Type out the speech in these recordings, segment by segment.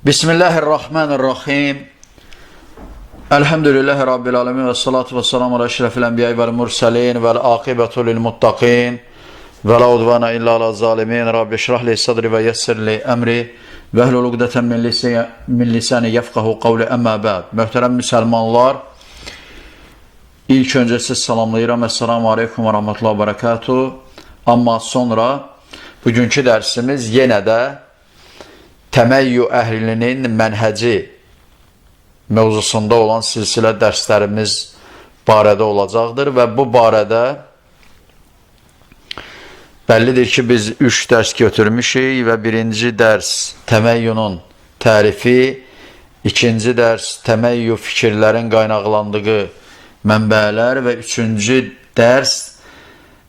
Bismillahirrahmanirrahim. Elhamdülillahi Rabbil alemin ve salatu ve selamu ala eşrefil enbiya'i vel mursalin vel akibetu lil muttaqin ve la udvana illa ala zalimin. Rabbi şrahli sadri ve yessirli emri ve ehlul ugdeten min lisani yefkahu qavli emma ba'd. Möhtərəm müsəlmanlar, ilk öncə siz salamlayıram. Esselamu aleykum ve rahmetullahi ve berekatuhu. Amma sonra bugünkü dərsimiz yenə də təməyyü əhlinin mənhəci mövzusunda olan silsilə dərslərimiz barədə olacaqdır və bu barədə bəllidir ki, biz 3 dərs götürmüşük və birinci dərs təməyyünün tərifi, ikinci dərs təməyyü fikirlərin qaynaqlandığı mənbələr və üçüncü dərs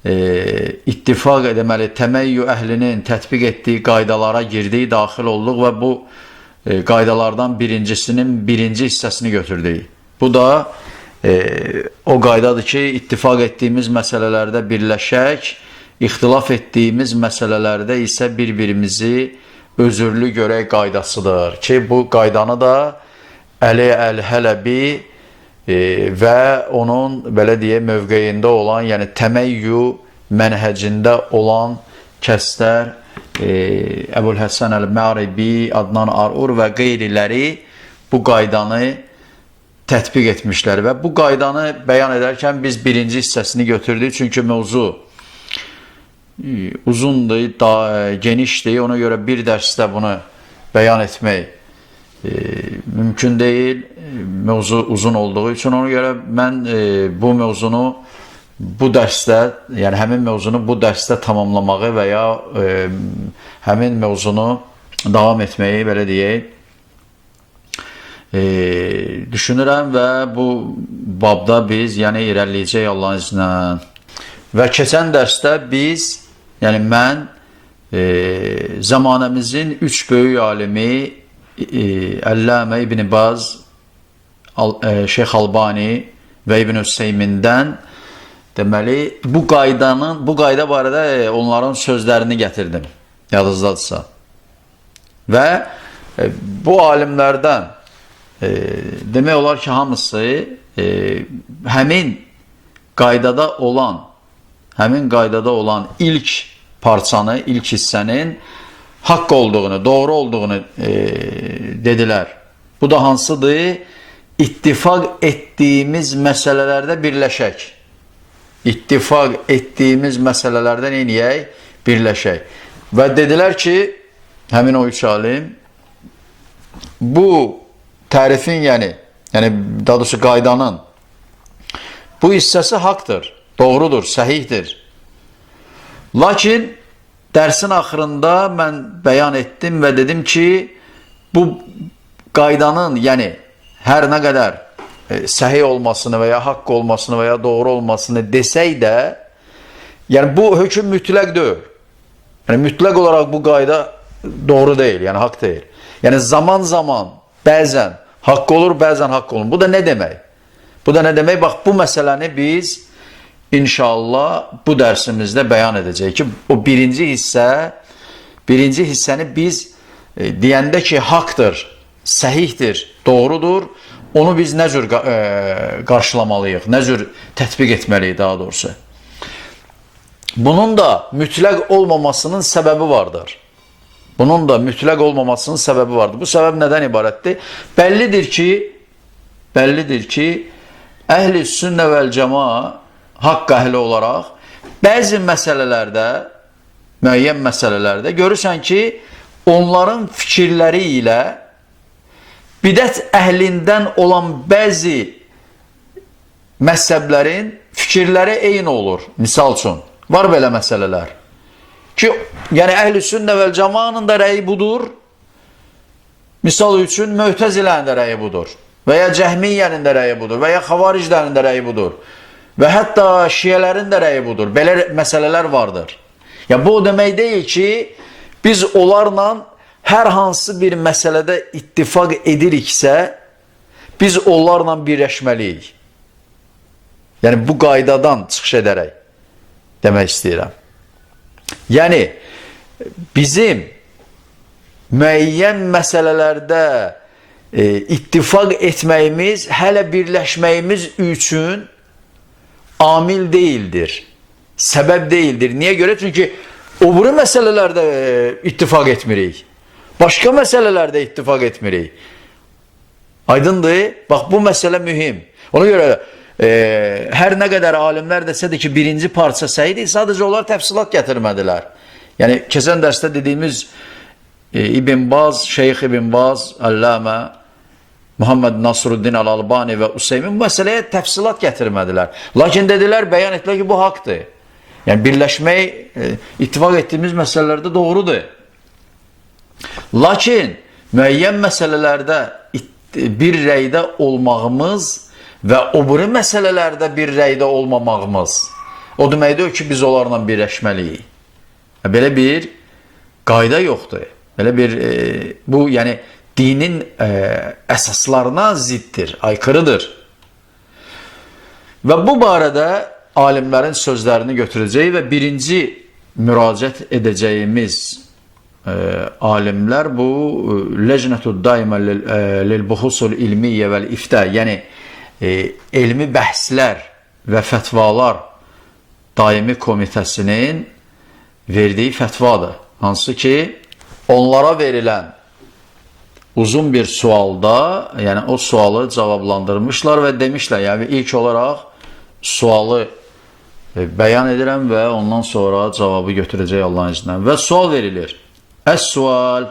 ittifaq edəməli təməyyü əhlinin tətbiq etdiyi qaydalara girdik, daxil olduq və bu qaydalardan birincisinin birinci hissəsini götürdük. Bu da o qaydadır ki, ittifaq etdiyimiz məsələlərdə birləşək, ixtilaf etdiyimiz məsələlərdə isə bir-birimizi özürlü görək qaydasıdır ki, bu qaydanı da Əli Əl-Hələbi və onun belə deyə mövqeyində olan, yəni təməyyü mənhəcində olan kəslər Əbu'l-Həsən Əl-Məribi, Adnan Arur və qeyriləri bu qaydanı tətbiq etmişlər və bu qaydanı bəyan edərkən biz birinci hissəsini götürdük, çünki mövzu uzundur, genişdir, ona görə bir dərsdə bunu bəyan etmək mümkün deyil, mövzu uzun olduğu üçün. Ona görə mən bu mövzunu bu dərsdə, yəni həmin mövzunu bu dərsdə tamamlamağı və ya həmin mövzunu davam etməyi, belə deyək, düşünürəm və bu babda biz irəliləyəcək Allahın iznə. Və keçən dərsdə biz, yəni mən zamanəmizin 3 böyük alimi Əlləmə İbn Baz, Şeyx Albani və İbn Hüseymindən deməli bu qayda barədə onların sözlərini gətirdim, yadınızdadırsa. Və bu alimlərdən demək olar ki, hamısı həmin qaydada olan ilk parçanı, ilk hissənin haqq olduğunu, doğru olduğunu dedilər. Bu da hansıdır? İttifaq etdiyimiz məsələlərdə birləşək. İttifaq etdiyimiz məsələlərdə neyək? Birləşək. Və dedilər ki, həmin o 3 alim, bu tərifin, yəni daha doğrusu qaydanın bu hissəsi haqdır, doğrudur, səhihdir. Lakin dərsin axırında mən bəyan etdim və dedim ki, bu qaydanın, yəni hər nə qədər səhih olmasını və ya haqq olmasını və ya doğru olmasını desək də, yəni bu hökm mütləq deyil. Yəni mütləq olaraq bu qayda doğru deyil, yəni haqq deyil. Yəni zaman, bəzən haqq olur, bəzən haqq olur. Bu da nə demək? Bu da nə demək? Bax, bu məsələni biz İnşallah bu dərsimizdə bəyan edəcək ki, o birinci hissəni biz deyəndə ki, haqdır, səhihdir, doğrudur, onu biz nə cür qarşılamalıyıq, nə cür tətbiq etməliyik daha doğrusu. Bunun da mütləq olmamasının səbəbi vardır. Bu səbəb nədən ibarətdir? Bəllidir ki, əhl-i sünnə vəl cəmaa haqq əhli olaraq bəzi məsələlərdə, müəyyən məsələlərdə görürsən ki, onların fikirləri ilə bidət əhlindən olan bəzi məzhəblərin fikirləri eyni olur. Misal üçün, var belə məsələlər ki, yəni əhl-i sünnə vəl cəmanın da rəyi budur, misal üçün Möhtəzilənin də rəyi budur və ya Cəhmiyyənin də rəyi budur və ya Xavariclərin də rəyi budur. Və hətta şiyələrin də rəyi budur. Belə məsələlər vardır. Ya bu o demək deyil ki, biz onlarla hər hansı bir məsələdə ittifaq ediriksə, biz onlarla birləşməliyik. Yəni bu qaydadan çıxış edərək demək istəyirəm. Yəni bizim müəyyən məsələlərdə ittifaq etməyimiz hələ birləşməyimiz üçün amil deyildir, səbəb deyildir. Niyə görə? Çünki o biri məsələlərdə ittifaq etmirik. Başqa məsələlərdə ittifaq etmirik. Aydındır? Bax, bu məsələ mühim. Ona görə hər nə qədər alimlər desədir ki, birinci parça səhiydir, sadəcə onlar təfsilat gətirmədilər. Yəni, keçən dərsdə dediyimiz İbn Baz, Şeyx İbn Baz, Allamə, Muhammed Nasruddin Al-Albani və Useymin bu məsələyə təfsilat gətirmədilər. Lakin dedilər, bəyan etdilər ki, bu haqdır. Yəni, birləşmək, ittifaq etdiyimiz məsələlərdə doğrudur. Lakin, müəyyən məsələlərdə bir rəydə olmağımız və o biri məsələlərdə bir rəydə olmamağımız, o deməkdir ki, biz onlarla birləşməliyik. Belə bir qayda yoxdur. Belə bir, bu, yəni, dinin əsaslarına ziddir, aykırıdır. Və bu barədə alimlərin sözlərini götürəcək və birinci müraciət edəcəyimiz alimlər bu Ləcnətud Daimə lil-Buhusul İlmiyyə vəl-İftə, yəni elmi bəhslər və fətvalar daimi komitəsinin verdiyi fətvadır. Hansı ki, onlara verilən uzun bir sualda, yəni o sualı cavablandırmışlar və demişlər, yəni ilk olaraq sualı bəyan edirəm və ondan sonra cavabı götürəcək Allahın iznindən. Və sual verilir. Əs-sual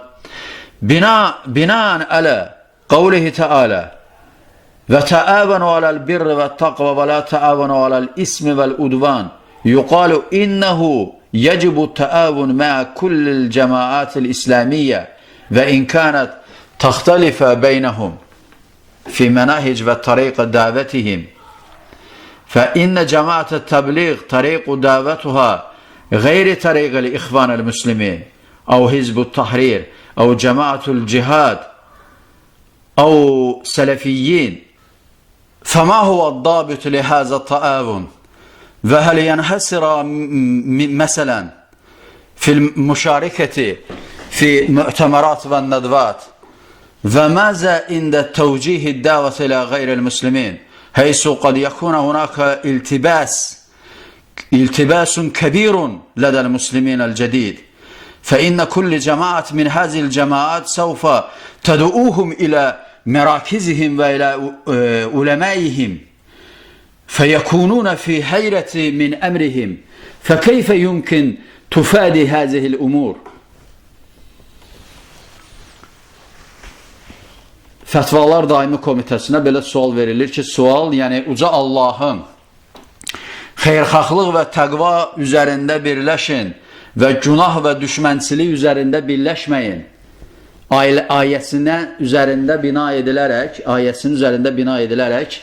binan ələ qavlihi təalə və təəvənu aləl-birri və təqvə və la təəvənu aləl-ismi vəl-udvan yuqalu innəhu yəcibu təəvün məə kullil cəmaətil İslamiyyə və inkənət تختلف بينهم في مناهج وطريق دعوتهم فإن جماعة التبليغ طريق دعوتها غير طريق الإخوان المسلمين أو حزب التحرير أو جماعة الجهاد أو سلفيين فما هو الضابط لهذا التعاون وهل ينحصر مثلا في المشاركة في مؤتمرات والندوات وماذا عند توجيه الدعوة إلى غير المسلمين حيث قد يكون هناك التباس كبير لدى المسلمين الجديد فإن كل جماعة من هذه الجماعات سوف تدعوهم إلى مراكزهم وإلى علمائهم فيكونون في حيرة من أمرهم فكيف يمكن تفادي هذه الأمور Fətvalar Daimi Komitəsinə belə sual verilir ki, sual, yəni uca Allahın xeyrxahlıq və təqva üzərində birləşin və günah və düşmənçilik üzərində birləşməyin ayəsinin üzərində bina edilərək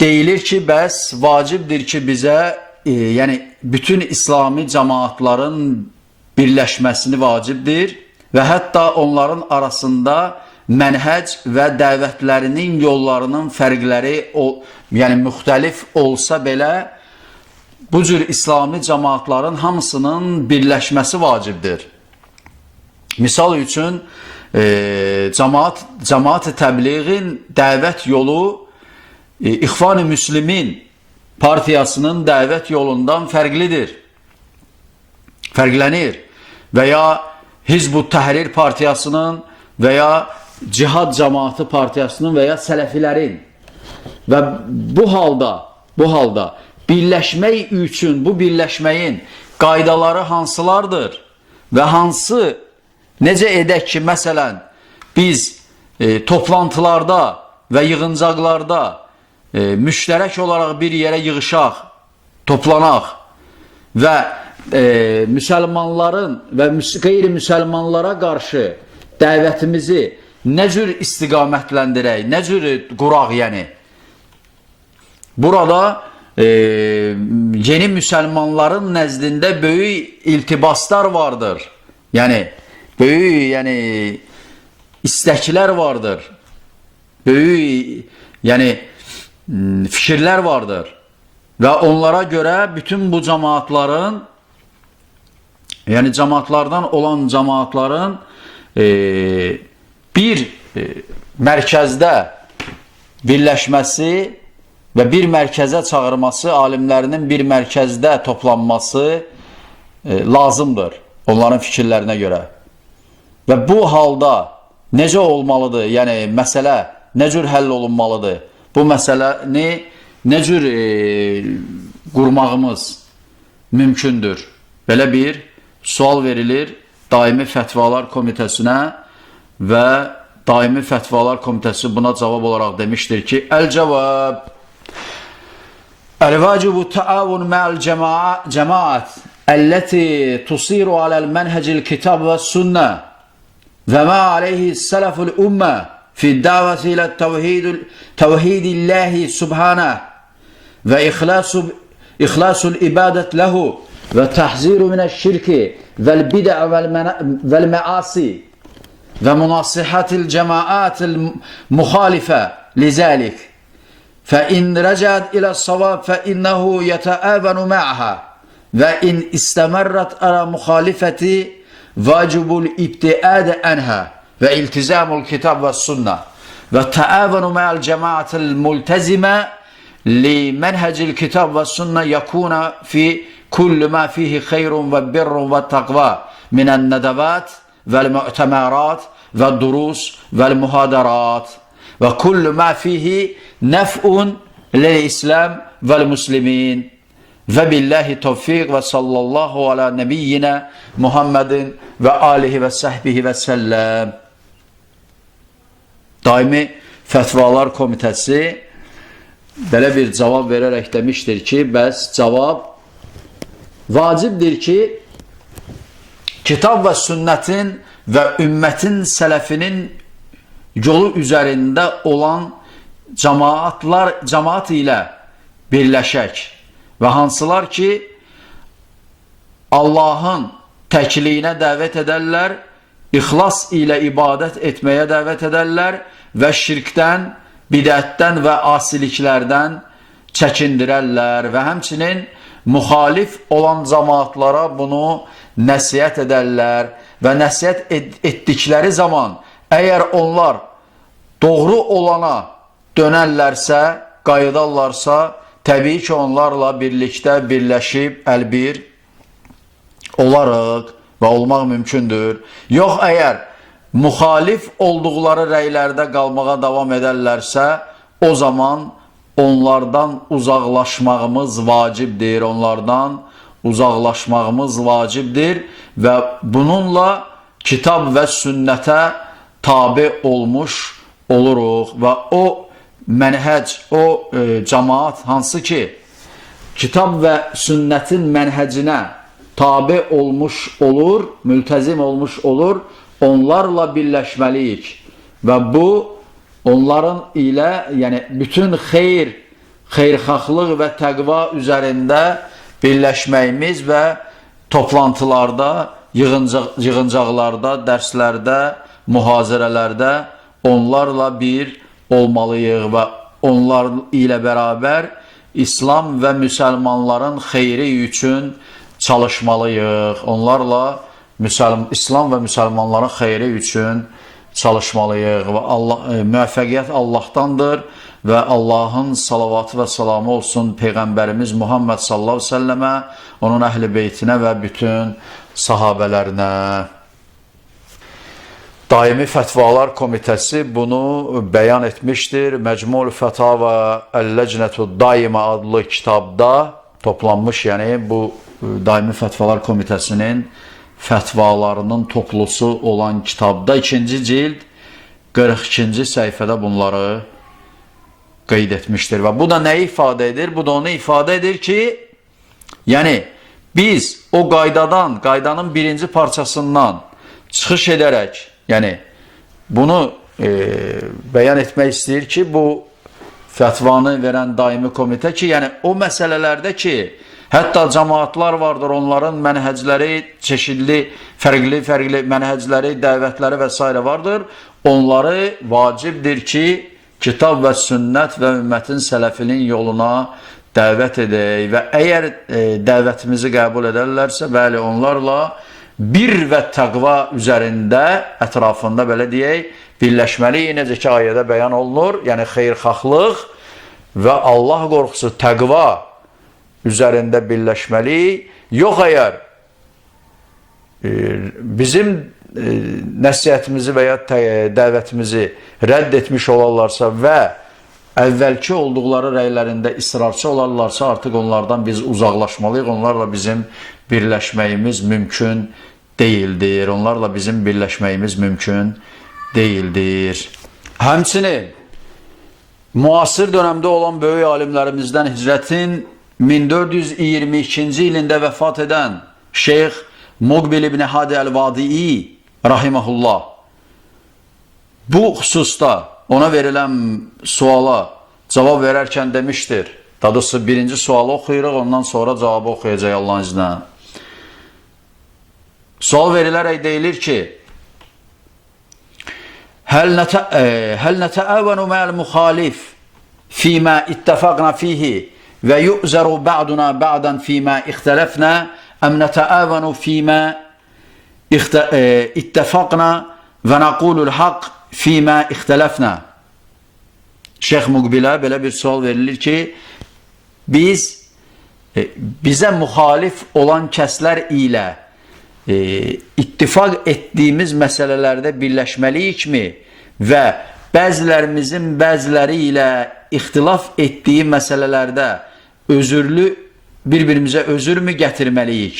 deyilir ki, bəs vacibdir ki, bizə yəni bütün İslami cəmaatların birləşməsini vacibdir və hətta onların arasında mənhəc və dəvətlərinin yollarının fərqləri, yəni müxtəlif olsa belə, bu cür İslami cəmaatların hamısının birləşməsi vacibdir. Misal üçün, cəmaat-ı təbliğin dəvət yolu İxvan-ı Müslimin partiyasının dəvət yolundan fərqlənir və ya Hizb-ü Təhrir partiyasının və ya Cihad Cəmaatı partiyasının və ya sələfilərin və bu halda birləşmək üçün bu birləşməyin qaydaları hansılardır və hansı necə edək ki, məsələn, biz toplantılarda və yığıncaqlarda müştərək olaraq bir yerə yığışaq, toplanaq və müsəlmanların və qeyri-müsəlmanlara qarşı dəvətimizi nə cür istiqamətləndirək, nə cür quraq, yəni. Burada yeni müsəlmanların nəzdində böyük iltibaslar vardır. Yəni, böyük istəklər vardır. Böyük fikirlər vardır. Və onlara görə bütün bu cəmaatların Yəni cəmaatlardan olan cəmaatların bir mərkəzdə birləşməsi və bir mərkəzə çağırması, alimlərinin bir mərkəzdə toplanması lazımdır onların fikirlərinə görə. Və bu halda necə olmalıdır? Yəni məsələ nə cür həll olunmalıdır? Bu məsələni nə cür qurmağımız mümkündür? Belə bir sual verilir Daimi Fətvalar Komitəsinə və Daimi Fətvalar Komitəsi buna cavab olaraq demişdir ki, Əl-cavab Əl-vacibu təavun mə'l cəmaat əlləti tusiru aləl mənhəcil kitab və sünnə və mə aleyhi sələful ümmə fi davəti ilə təvhidilləhi subhanə və ixlasul ibadət ləhu və təhziru minəşşirki vəl-bidə vəl-məasi və münasihatil cəmaətil müxalifə lizəlik فإن رجعت إلى الصواب فإنه يتآون معها وإن استمرت على مخالفتي واجب الابتعاد عنها والتزام الكتاب والسنة والتآون مع الجماعة الملتزمة لمنهج الكتاب والسنة يكون في كل ما فيه خير وبر والتقوى من الندوات والمؤتمرات والدروس والمحاضرات وكل ما فيه نفع للإسلام والمسلمين وبالله توفيق وصلى الله على نبينا محمد وآله وصحبه وسلم. Daimi Fətvalar Komitəsi belə bir cavab verərək demişdir ki, bəs cavab vacibdir ki, kitab və sünnətin və ümmətin sələfinin yolu üzərində olan cəmaat ilə birləşək və hansılar ki, Allahın təkliyinə dəvət edərlər, ixlas ilə ibadət etməyə dəvət edərlər və şirkdən, bidətdən və asiliklərdən çəkindirərlər və həmçinin müxalif olan cəmaatlara bunu nəsihət edərlər və nəsihət etdikləri zaman əgər onlar doğru olana dönərlərsə, qayıdarlarsa, təbii ki, onlarla birlikdə birləşib əlbir olarıq və olmaq mümkündür. Yox, əgər müxalif olduqları rəylərdə qalmağa davam edərlərsə, o zaman onlardan uzaqlaşmağımız vacibdir, onlardan uzaqlaşmağımız vacibdir və bununla kitab və sünnətə tabi olmuş oluruq və o mənhəc, o cəmaat hansı ki, kitab və sünnətin mənhəcinə tabi olmuş olur, mültəzim olmuş olur, onlarla birləşməliyik və bu, onların ilə, yəni bütün xeyrxahlıq və təqva üzərində birləşməyimiz və toplantılarda, yığıncaqlarda, dərslərdə, mühazirələrdə onlarla bir olmalıyıq və onlar ilə bərabər İslam və müsəlmanların xeyri üçün çalışmalıyıq. Onlarla İslam və müsəlmanların xeyri üçün çalışmalıyıq və müvəffəqiyyət Allahdandır və Allahın salavatı və salamı olsun Peyğəmbərimiz Muhammed sallallahu əleyhi və səlləmə, onun əhl-i beytinə və bütün sahabələrinə. Daimi Fətvalar Komitəsi bunu bəyan etmişdir. Məcmul Fətava Əl-Ləcnətu Daima adlı kitabda toplanmış, yəni bu Daimi Fətvalar Komitəsinin fətvalarının toplusu olan kitabda 2-ci cild 42-ci səhifədə bunları qeyd etmişdir. Və bu da nə ifadə edir? Bu da onu ifadə edir ki, yəni biz o qaydanın birinci parçasından çıxış edərək, yəni bunu bəyan etmək istəyir ki, bu fətvanı verən daimi komitə ki, yəni o məsələlərdə ki, hətta cəmaatlar vardır, onların mənhəcləri çeşidli, fərqli mənhəcləri, dəvətləri və s. vardır. Onları vacibdir ki, kitab və sünnət və ümmətin sələfinin yoluna dəvət edək və əgər dəvətimizi qəbul edərlərsə, bəli, onlarla bir və təqva üzərində, ətrafında belə deyək, birləşməliyik. Necə ki, ayədə bəyan olunur, yəni xeyirxahlıq və Allah qorxusu, təqva üzərində birləşməliyik. Yox, əgər bizim nəsihətimizi və ya dəvətimizi rədd etmiş olarlarsa və əvvəlki olduqları rəylərində israrçı olarlarsa, artıq onlardan biz uzaqlaşmalıyıq. Onlarla bizim birləşməyimiz mümkün deyildir. Onlarla bizim birləşməyimiz mümkün deyildir. Həmçinin müasir dönəmdə olan böyük alimlərimizdən Hicrətin 1422-ci ilində vəfat edən Şeyx Muqbil ibn Hadi el-Vadii rahimehullah bu xüsusda ona verilən suala cavab verərkən demişdir. Dadısı birinci sualı oxuyuruq, ondan sonra cavabı oxuyacaq Allahın iznə. Sual verilərək deyilir ki, Həl nətəəvənu məl müxalif fīmə ittəfəqnə fihi və yu'zəru ba'duna ba'dan fīmə ixtələfnə əm nətəəvənu fīmə ittəfəqnə və nəqulul haqq fīmə ixtələfnə. Şeyx Muqbilə belə bir sual verilir ki, bizə müxalif olan kəslər ilə ittifaq etdiyimiz məsələlərdə birləşməliyikmi və bəzilərimizin bəziləri ilə ixtilaf etdiyi məsələlərdə bir-birimizə özürmü gətirməliyik?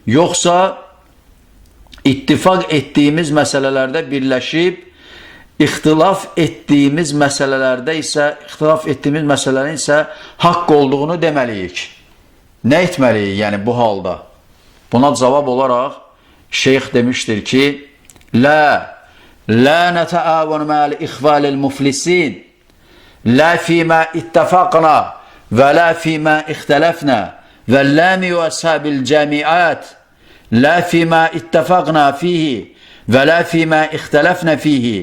Yoxsa ittifaq etdiyimiz məsələlərdə birləşib, ixtilaf etdiyimiz məsələlərin isə haqq olduğunu deməliyik? Nə etməliyik yəni bu halda? Buna cavab olaraq şeyx demişdir ki, La netəəvənu məl ixvalil muflisin, la fīmə ittəfaqna və la fīmə ixtələfnə və ləmi və əshabil cəmiət, la fīmə ittəfaqna fihi və la fīmə ixtələfnə fihi,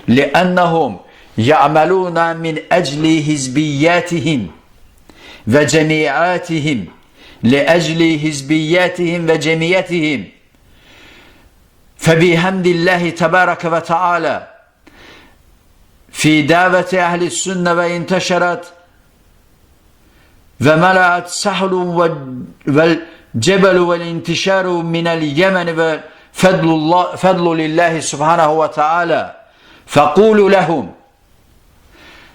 liənnəhum ya'maluna min əcli hizbiyyətihim və cəmiətihim, liəcli hizbiyyətihim və cəmiyyətihim. فبحمد الله تبارك وتعالى في دعوة أهل السنة وانتشرت وملأت سحل والجبل والانتشار من اليمن وفضل لله سبحانه وتعالى فقولوا لهم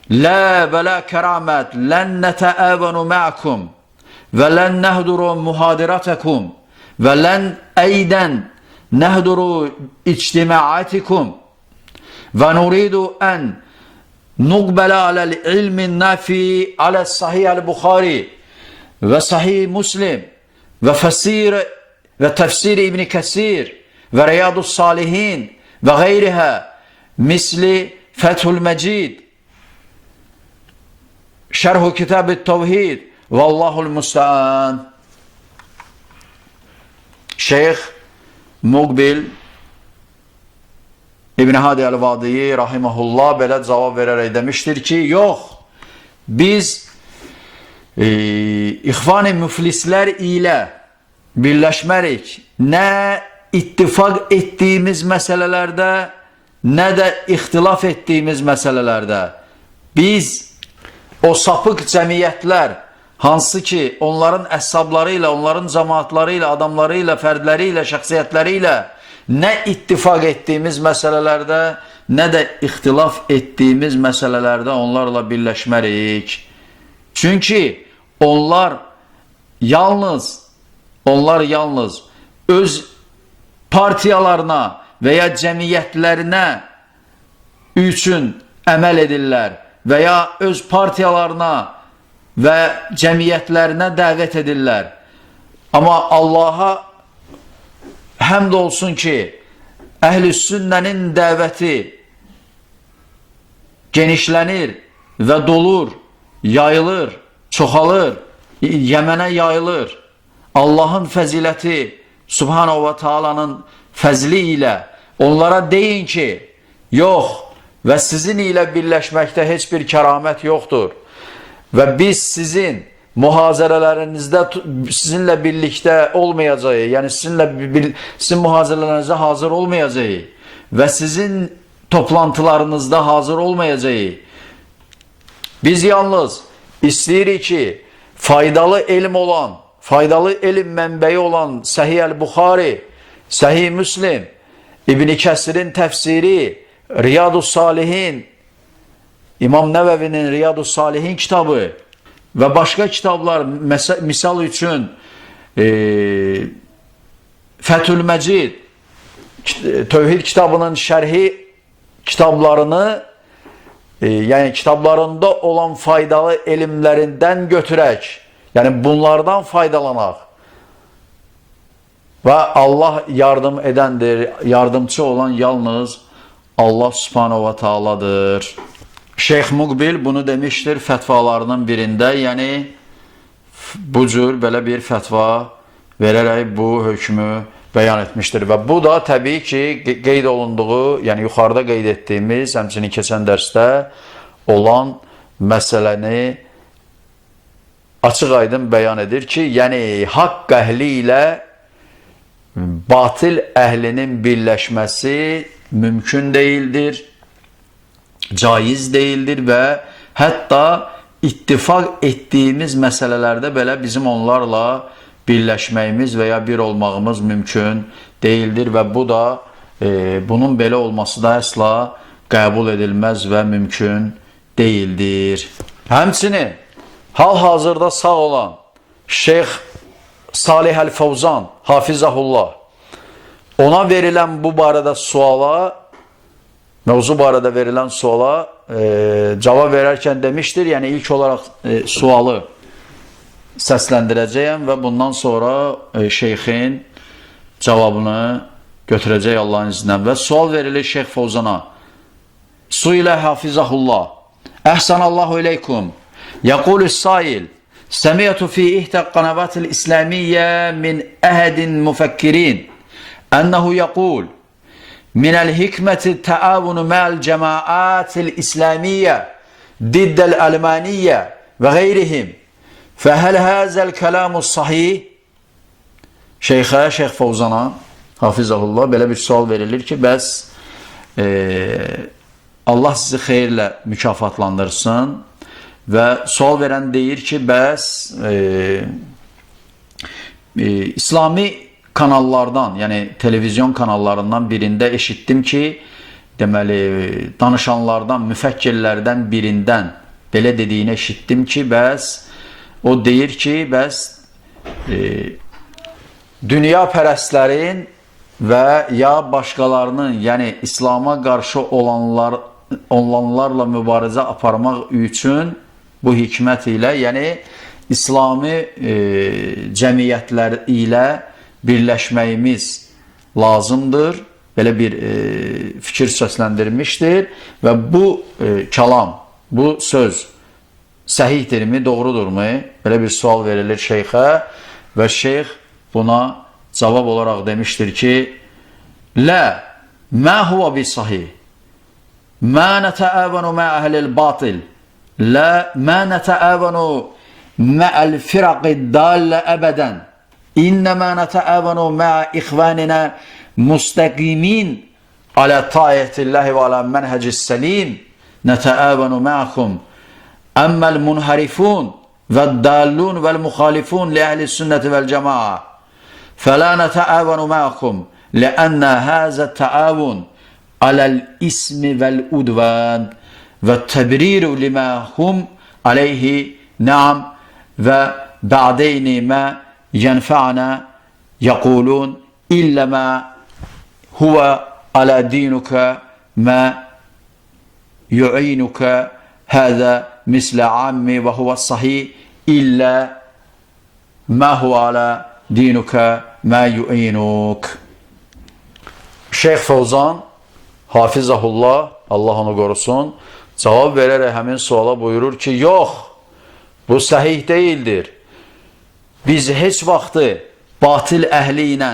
لا بلا كرامات لن نتآون معكم ولن نهدر محاضرتكم ولن أيضا نهدر اجتماعاتكم ونريد أن نقبل على العلم النافي على الصحيح البخاري وصحيح مسلم وتفسير ابن كثير ورياض الصالحين وغيرها مثل فتح المجيد شرح كتاب التوحيد والله المستعان. Şeyx Muqbil İbn Hadi el-Vadii rahimehullah belə cavab verərək demişdir ki, yox, biz İxvan-ı müflislər ilə birləşmərik, nə ittifaq etdiyimiz məsələlərdə, nə də ixtilaf etdiyimiz məsələlərdə. Biz o sapıq cəmiyyətlər, hansı ki onların əshabları ilə, onların cəmaatları ilə, adamları ilə, fərdləri ilə, şəxsiyyətləri ilə nə ittifaq etdiyimiz məsələlərdə, nə də ixtilaf etdiyimiz məsələlərdə onlarla birləşmərik. Çünki onlar yalnız öz partiyalarına və ya cəmiyyətlərinə üçün əməl edirlər və ya öz partiyalarına və cəmiyyətlərinə dəvət edirlər. Amma Allaha həmd olsun ki, əhl-i sünnənin dəvəti genişlənir və dolur, yayılır, çoxalır, Yəmənə yayılır. Allahın fəziləti, Subhanahu və Taala'nın fəzli ilə onlara deyin ki, yox və sizin ilə birləşməkdə heç bir kəramət yoxdur. Və biz sizin mühazirələrinizdə sizinlə birlikdə olmayacağı, yəni sizin mühazirələrinizdə hazır olmayacağı və sizin toplantılarınızda hazır olmayacağı. Biz yalnız istəyirik ki, faydalı elm olan, faydalı elm mənbəyi olan Səhih Əl-Buxari, Səhih Müslim, İbn Kəsirin təfsiri, Riyadus Salihin, İmam Nəvəvinin Riyadus Salihin kitabı və başqa kitablar, misal üçün Fəthül Məcid, Tövhid kitabının şərhi kitablarını, yəni kitablarında olan faydalı elmlərindən götürək, yəni bunlardan faydalanaq və Allah yardım edəndir, yardımcı olan yalnız Allah Subhanahu wa Ta'aladır. Şeyx Muqbil bunu demiştir fətvalarının birində, yəni bu cür belə bir fətva verərək bu hökmü bəyan etmişdir və bu da təbii ki, qeyd olunduğu, yəni yuxarıda qeyd etdiyimiz, həmçinin keçən dərsdə olan məsələni açıq aydın bəyan edir ki, yəni haqq əhli ilə batil əhlinin birləşməsi mümkün deyildir, caiz deyildir və hətta ittifaq etdiyimiz məsələlərdə belə bizim onlarla birləşməyimiz və ya bir olmağımız mümkün deyildir və bu da bunun belə olması da əsla qəbul edilməz və mümkün deyildir. Həmçinin hal-hazırda sağ olan Şeyx Salih Əl-Fəvzan, Hafizəhullah, ona verilən bu barədə suala, mövzu barədə verilən suala cavab verərkən demişdir, yəni ilk olaraq sualı səsləndirəcəyəm və bundan sonra şeyxin cavabını götürəcək Allahın izindən və sual verilir Şeyx Fəvzana. Suilə Hafizəhullah, Əhsanallahu ileykum, yəqulü sail, səmiyyətü fi ihtəq qanabatil İslamiyyə min əhədin müfəkkirin, ənəhu yəqul, minəl hikməti təavunu məl cəmaətil İslamiyyə, diddəl əlmaniyyə və qeyrihim, fəhəl həzəl kəlamus sahih? Şeyxə, Şeyx Fəvzana, Hafizəhullah, belə bir sual verilir ki, bəs Allah sizi xeyirlə mükafatlandırsın və sual verən deyir ki, bəs İslami kanallardan, yəni televizyon kanallarından birində eşitdim ki, deməli, danışanlardan, müfəkkirlərdən birindən belə dediyini eşitdim ki, bəs o deyir ki, bəs dünya pərəstlərin və ya başqalarının, yəni İslama qarşı olanlarla mübarizə aparmaq üçün bu hikmət ilə, yəni İslami cəmiyyətlər ilə birləşməyimiz lazımdır. Belə bir fikir səsləndirmişdir və bu kəlam, bu söz səhihdirmi, doğrudurmu? Belə bir sual verilir şeyxə və şeyx buna cavab olaraq demişdir ki, Lə, mə huvə bi sahih, mə nətəəvənu mə əhlil batil, lə, mə nətəəvənu mə əl-firaqi dallə əbədən, İnnəmə nətəəvənu mə ixvəninə müstəqimin alə tayyətilləhi və alə mənhəcis səlim, nətəəvənu məəkum, əmməl munharifun və dallun vəl müxalifun li əhli sünnəti vəl cəmaə, fələ nətəəvənu məəkum, ləənnə həzə təəvun aləl ismi vəl udvən və təbriru limə hum aleyhi nəam və bə'deyni mə ينفعنا يقولون إلا ما هو على دينك ما يعينك هذا مثل عامي وهو الصحيح إلا ما هو على دينك ما يعينك. Şeyx Fəvzan, Hafizəhullah, Allah onu qorusun, cavab verərək həmin suala buyurur ki, yox, bu səhih deyildir. Biz heç vaxtı batil əhli ilə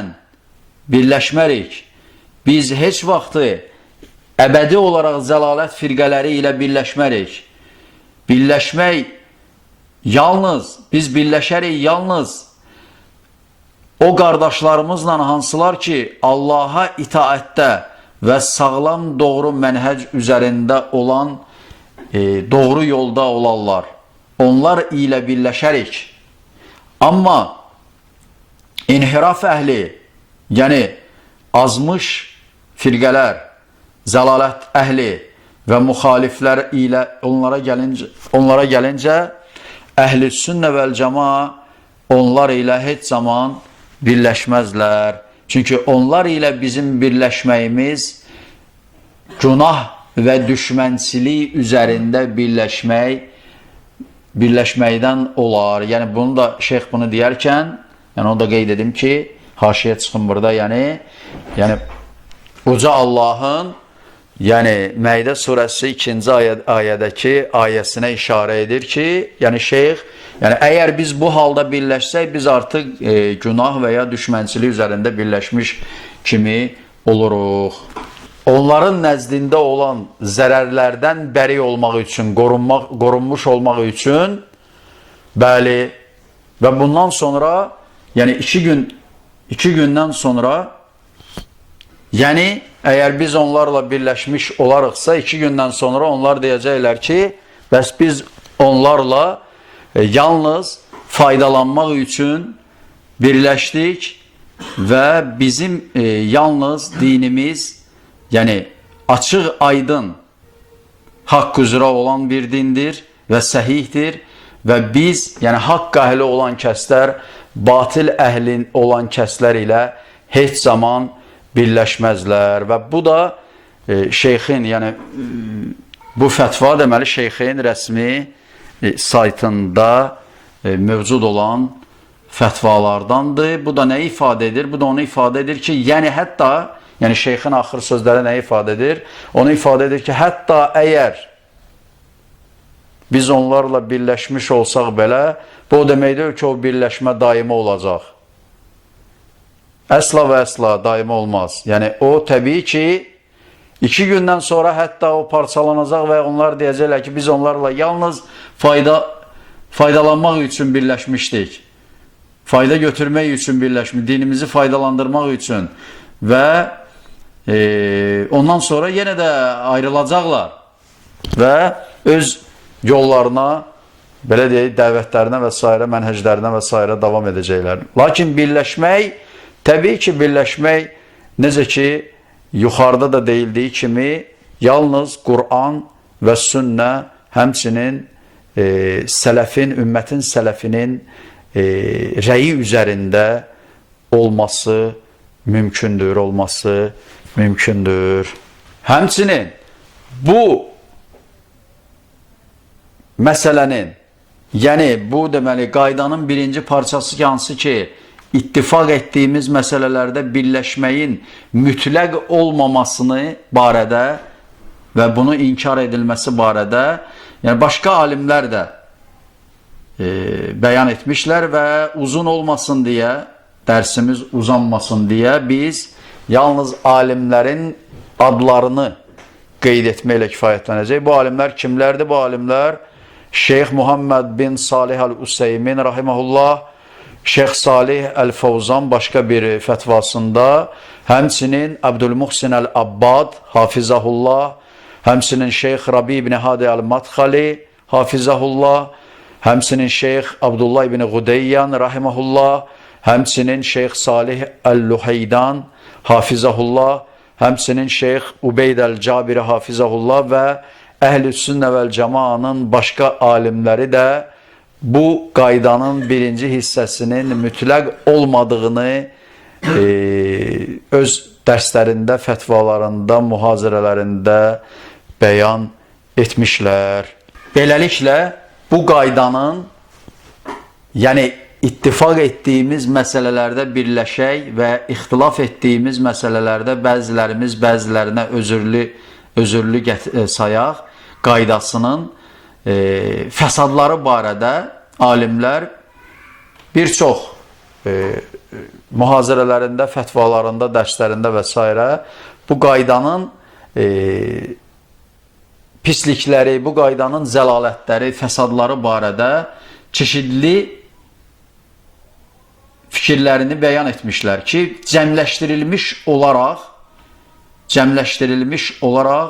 birləşmərik. Biz heç vaxtı əbədi olaraq zəlalət firqələri ilə birləşmərik. Birləşmək Yalnız biz birləşərik, yalnız o qardaşlarımızla hansılar ki, Allaha itaətdə və sağlam doğru mənhəc üzərində olan, doğru yolda olarlar. Onlar ilə birləşərik. Amma inhiraf əhli, yəni azmış firqələr, zəlalət əhli və müxaliflər ilə onlara gəlincə əhl-i sünnə vəl cəmaa onlar ilə heç zaman birləşməzlər. Çünki onlar ilə bizim birləşməyimiz günah və düşmənçilik üzərində birləşməkdən olar. Yəni bunu da şeyx bunu deyərkən, yəni onu da qeyd edim ki, haşiyə çıxın burada, yəni uca Allahın Məidə surəsi 2-ci ayədəki ayəsinə işarə edir ki, yəni şeyx, əgər biz bu halda birləşsək, biz artıq günah və ya düşmənçilik üzərində birləşmiş kimi oluruq. Onların nəzdində olan zərərlərdən bəri olmaq üçün, qorunmuş olmaq üçün, bəli, və bundan sonra, yəni 2 gündən sonra, yəni əgər biz onlarla birləşmiş olarıqsa, 2 gündən sonra onlar deyəcəklər ki, bəs biz onlarla yalnız faydalanmaq üçün birləşdik və bizim yalnız dinimiz, yəni açıq, aydın, haqq üzrə olan bir dindir və səhihdir və biz, yəni haqq əhli olan kəslər, batil əhlin olan kəslər ilə heç zaman birləşməzlər və bu da şeyxin, yəni bu fətva deməli şeyxin rəsmi saytında mövcud olan fətvalardandır. Bu da nə ifadə edir? Bu da onu ifadə edir ki, yəni şeyxin axır sözləri nə ifadə edir? Onu ifadə edir ki, hətta əgər biz onlarla birləşmiş olsaq belə, bu deməkdir ki, o birləşmə daimi olacaq. Əsla və əsla daimi olmaz. Yəni o təbii ki 2 gündən sonra hətta o parçalanacaq və onlar deyəcəklər ki, biz onlarla yalnız faydalanmaq üçün birləşmişdik. Fayda götürmək üçün birləşmişdik, dinimizi faydalandırmaq üçün və ondan sonra yenə də ayrılacaqlar və öz yollarına, belə deyək, dəvətlərinə və s. mənhəclərinə və s. davam edəcəklər. Lakin birləşmək, təbii ki, birləşmək, necə ki, yuxarıda da deyildiyi kimi, yalnız Qur'an və sünnə, həmçinin ümmətin sələfinin rəyi üzərində olması mümkündür. Həmçinin bu məsələnin, yəni bu deməli qaydanın birinci parçası hansı ki, ittifaq etdiyimiz məsələlərdə birləşməyin mütləq olmamasını barədə və bunu inkar edilməsi barədə, yəni başqa alimlər də bəyan etmişlər və uzun olmasın deyə, dərsimiz uzanmasın deyə biz yalnız alimlərin adlarını qeyd etməklə kifayətlənəcək. Bu alimlər kimlərdir? Bu alimlər Şeyx Muhammed bin Salih Əl-Useymin rahiməhullah, Şeyx Salih Əl-Fəvzan başqa bir fətvasında, həmçinin Abdülmuhsin Əl-Abbad hafizəhullah, həmçinin Şeyx Rabi ibn Hadi Əl-Madxali hafizəhullah, həmçinin Şeyx Abdullah ibn Qudeyyan rahiməhullah, həmçinin Şeyx Salih Əl-Luheydan hafizəhullah, həmçinin Şeyx Ubeyd Əl-Cabiri hafizəhullah və Əhl-i Sünnə vəl Cəmaanın başqa alimləri də bu qaydanın birinci hissəsinin mütləq olmadığını öz dərslərində, fətvalarında, mühazirələrində bəyan etmişlər. Beləliklə, bu qaydanın, yəni ittifaq etdiyimiz məsələlərdə birləşək və ixtilaf etdiyimiz məsələlərdə bəzilərimiz bəzilərinə özürlü sayaq, qaydasının fəsadları barədə alimlər bir çox mühazirələrində, fətvalarında, dərslərində və s. bu qaydanın pislikləri, bu qaydanın zəlalətləri, fəsadları barədə çeşidli fikirlərini bəyan etmişlər ki, cəmləşdirilmiş olaraq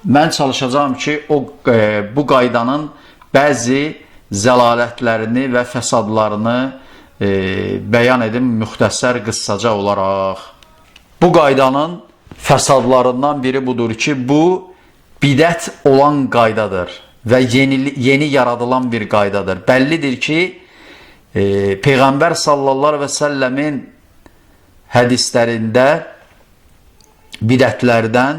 mən çalışacağım ki, bu qaydanın bəzi zəlalətlərini və fəsadlarını bəyan edim müxtəsər qıssaca olaraq. Bu qaydanın fəsadlarından biri budur ki, bu bidət olan qaydadır və yeni yaradılan bir qaydadır. Bəllidir ki, Peyğəmbər sallallahu əleyhi və səlləmin hədislərində bidətlərdən,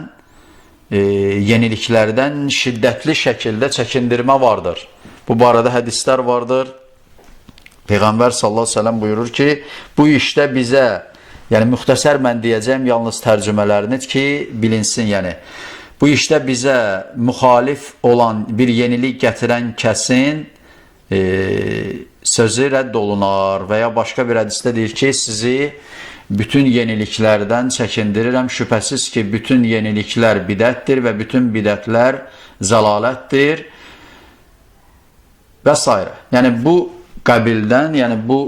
yeniliklərdən şiddətli şəkildə çəkindirmə vardır. Bu barədə hədislər vardır. Peyğəmbər sallallahu əleyhi və səlləm buyurur ki, bu işdə bizə, yəni müxtəsər mən deyəcəm yalnız tərcümələrini ki, bilinsin, yəni bu işdə bizə müxalif olan bir yenilik gətirən kəsin sözü rədd olunar və ya başqa bir hədisdə deyir ki, sizi bütün yeniliklərdən çəkindirirəm. Şübhəsiz ki, bütün yeniliklər bidətdir və bütün bidətlər zəlalətdir və s. Yəni bu qəbildən, yəni bu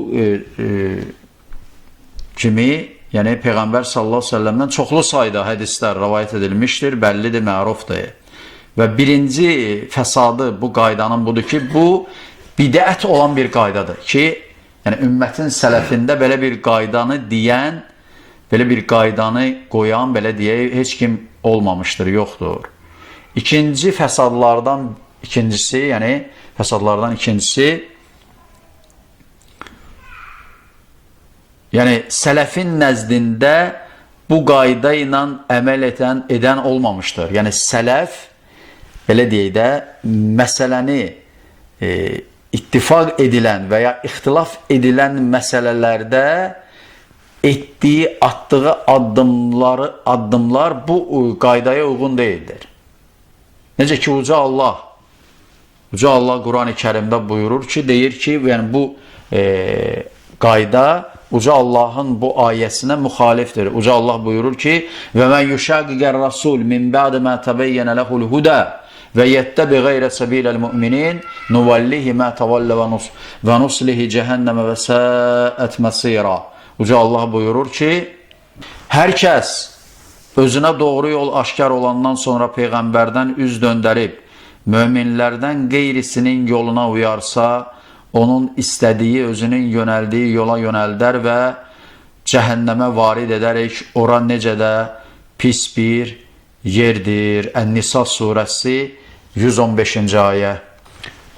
kimi, yəni Peyğəmbər sallallahu əleyhi və səlləmdən çoxlu sayda hədislər rivayet edilmişdir, bəllidir, mərufdur. Və birinci fəsadı bu qaydanın budur ki, bu bidət olan bir qaydadır ki, yəni ümmətin sələfində belə bir qaydanı deyən, belə bir qaydanı qoyan, belə deyək, heç kim olmamışdır, yoxdur. Fəsadlardan ikincisi, yəni sələfin nəzdində bu qayda ilə əməl edən olmamışdır. Yəni sələf, belə deyək də, məsələni ittifaq edilən və ya ixtilaf edilən məsələlərdə etdiyi, atdığı addımlar bu qaydaya uyğun deyildir. Necə ki, Uca Allah Quran-ı Kərimdə buyurur ki, deyir ki, yəni bu qayda Uca Allahın bu ayəsinə müxalifdir. Uca Allah buyurur ki, və mən yuşaqiqər rasul min bə'də mə təbəyyənə ləhul hudə və yettəbi qeyrə səbiləl müminin nuvallihi mə təvallə və nuslihi cəhənnəmə və səət məsira. Uca Allah buyurur ki, hər kəs özünə doğru yol aşkar olandan sonra Peyğəmbərdən üz döndərib, möminlərdən qeyrisinin yoluna uyarsa, onun istədiyi, özünün yönəldiyi yola yönəldər və cəhənnəmə varid edərək, ora necə də pis bir yerdir. Ən-Nisa surəsi 115-ci ayə.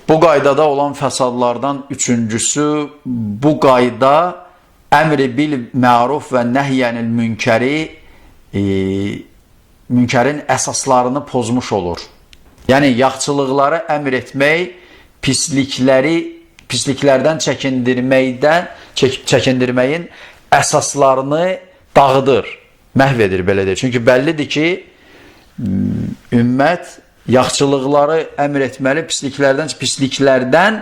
Bu qaydada olan fəsadlardan üçüncüsü, bu qayda əmri bil məruf və nəhyənil münkərin əsaslarını pozmuş olur. Yəni, yaxçılıqları əmr etmək, pisliklərdən çəkindirməyin əsaslarını dağıdır, məhv edir, belə deyir. Çünki bəllidir ki, ümmət yaxçılıqları əmr etməli, pisliklərdən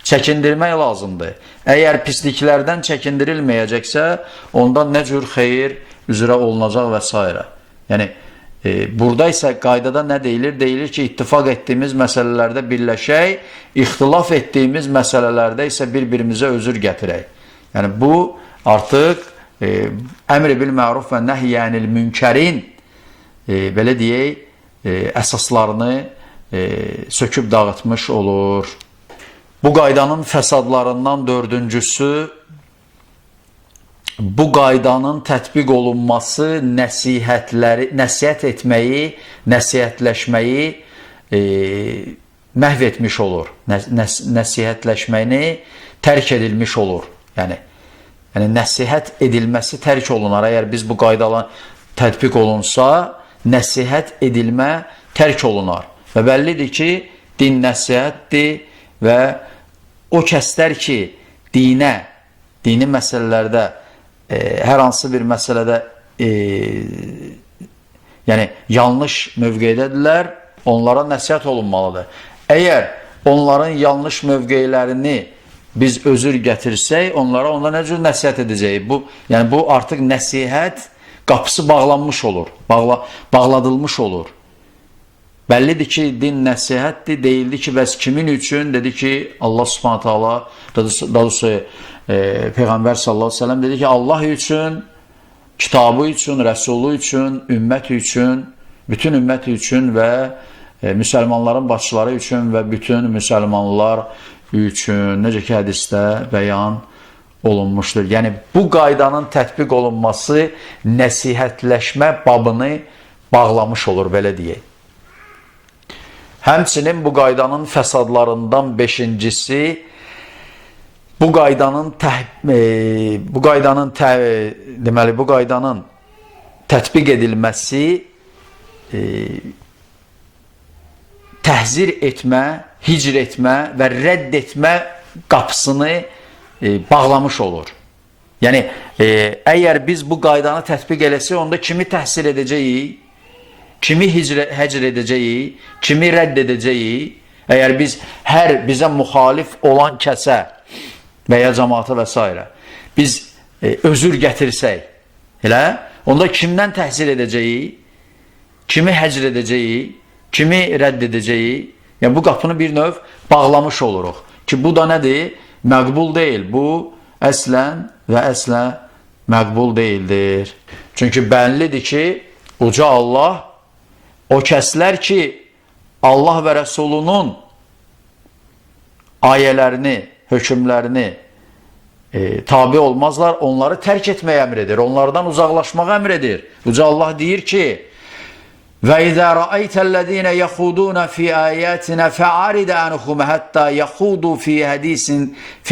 çəkindirmək lazımdır. Əgər pisliklərdən çəkindirilməyəcəksə, ondan nə cür xeyir üzrə olunacaq və s. Yəni, burada isə qaydada nə deyilir? Deyilir ki, ittifaq etdiyimiz məsələlərdə birləşək, ixtilaf etdiyimiz məsələlərdə isə bir-birimizə özür gətirək. Yəni, bu artıq əmr bil məruf və nəhyənil münkərin, belə deyək, əsaslarını söküb dağıtmış olur. Bu qaydanın fəsadlarından dördüncüsü, bu qaydanın tətbiq olunması nəsihət etməyi, nəsihətləşməyi məhv etmiş olur. Nəsihətləşməyini tərk edilmiş olur. Yəni nəsihət edilməsi tərk olunar. Əgər biz bu qaydalar tətbiq olunsa, nəsihət edilmə tərk olunar. Və bəllidir ki, din nəsihətdir və o kəslər ki, dini məsələlərdə, hər hansı bir məsələdə yəni yanlış mövqeydədirlər, onlara nəsihət olunmalıdır. Əgər onların yanlış mövqeylərini biz özür gətirsək, onlara nə cür nəsihət edəcəyik? Yəni bu artıq nəsihət qapısı bağlanmış olur, bağladılmış olur. Bəllidir ki, din nəsihətdir, deyildi ki, bəs kimin üçün? Dedi ki, Allah subhanahu ta'ala, daha doğrusu Peyğəmbər sallallahu aleyhi ve sellem dedi ki, Allah üçün, kitabı üçün, Rəsulu üçün, ümmət üçün, bütün ümmət üçün və müsəlmanların başçıları üçün və bütün müsəlmanlar üçün, necə ki, hədisdə bəyan olunmuşdur. Yəni, bu qaydanın tətbiq olunması nəsihətləşmə babını bağlamış olur, belə deyək. Həmçinin bu qaydanın fəsadlarından beşincisi, bu qaydanın tətbiq edilməsi təhzir etmə, hicr etmə və rədd etmə qapısını bağlamış olur. Yəni, əgər biz bu qaydanı tətbiq eləsək, onda kimi təhsir edəcəyik, kimi həcr edəcəyik, kimi rədd edəcəyik, əgər biz hər bizə müxalif olan kəsə və ya cəmaata və s. biz özür gətirsək, elə, onda kimdən təhsil edəcəyik, kimi həcr edəcəyik, kimi rədd edəcəyik, yəni bu qapını bir növ bağlamış oluruq ki, bu da nədir? Məqbul deyil, bu əslən və əslə məqbul deyildir. Çünki bəllidir ki, uca Allah o kəslər ki, Allah və Rəsulunun ayələrini, hökmlərini tabi olmazlar, onları tərk etməyə əmr edir, onlardan uzaqlaşmağa əmr edir. Uca Allah deyir ki, وَإِذَا رَأَيْتَ الَّذ۪ينَ يَخُودُونَ فِي آيَاتِنَا فَعَارِدَ عَنْهُمْ حَتَّى يَخُودُوا فِي